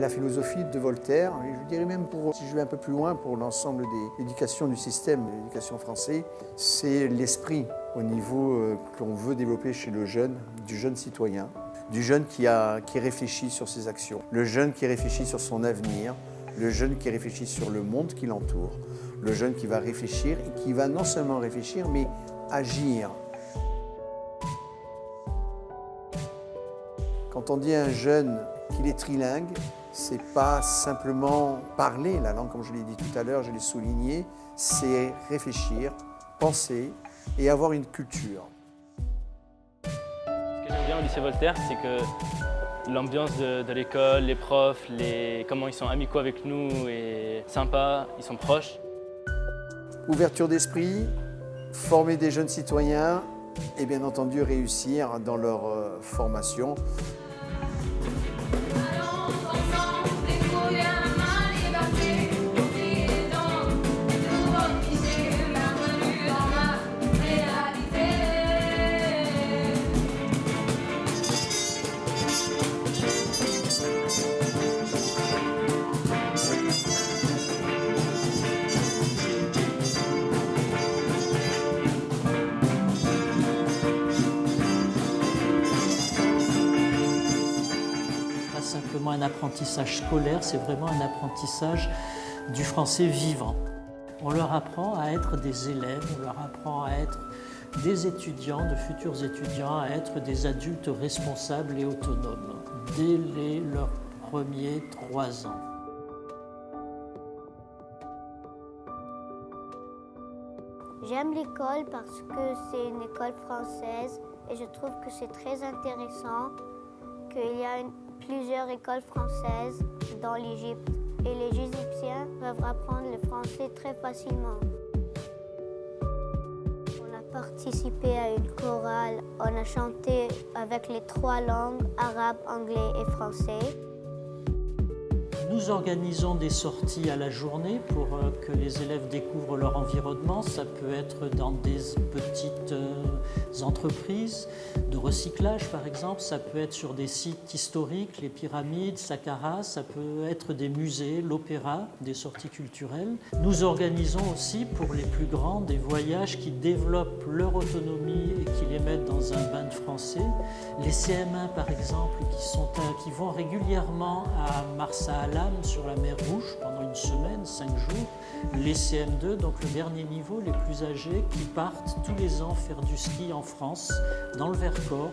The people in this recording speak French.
La philosophie de Voltaire, et je dirais même, si je vais un peu plus loin, pour l'ensemble des éducations du système de l'éducation français, c'est l'esprit au niveau qu'on veut développer chez le jeune, du jeune citoyen, du jeune qui réfléchit sur ses actions, le jeune qui réfléchit sur son avenir, le jeune qui réfléchit sur le monde qui l'entoure, le jeune qui va réfléchir et qui va non seulement réfléchir, mais agir. Quand on dit à un jeune qu'il est trilingue, c'est pas simplement parler la langue, comme je l'ai dit tout à l'heure, je l'ai souligné, c'est réfléchir, penser et avoir une culture. Ce que j'aime bien au lycée Voltaire, c'est que l'ambiance de l'école, les profs, comment ils sont amicaux avec nous et sympas, ils sont proches. Ouverture d'esprit, former des jeunes citoyens et bien entendu réussir dans leur formation. Simplement un apprentissage scolaire, c'est vraiment un apprentissage du français vivant. On leur apprend à être des élèves, on leur apprend à être des étudiants, de futurs étudiants, à être des adultes responsables et autonomes dès leurs premiers 3 ans. J'aime l'école parce que c'est une école française et je trouve que c'est très intéressant qu'il y a plusieurs écoles françaises dans l'Égypte et les Égyptiens peuvent apprendre le français très facilement. On a participé à une chorale, on a chanté avec les 3 langues, arabe, anglais et français. Nous organisons des sorties à la journée pour que les élèves découvrent leur environnement. Ça peut être dans des petites entreprises de recyclage, par exemple. Ça peut être sur des sites historiques, les pyramides, Saqqara. Ça peut être des musées, l'opéra, des sorties culturelles. Nous organisons aussi pour les plus grands des voyages qui développent leur autonomie et qui les mettent dans un bain de français. Les CM1, par exemple, qui vont régulièrement à Marsa Alam, sur la mer Rouge pendant une semaine, 5 jours. Les CM2, donc le dernier niveau, les plus âgés, qui partent tous les ans faire du ski en France, dans le Vercors.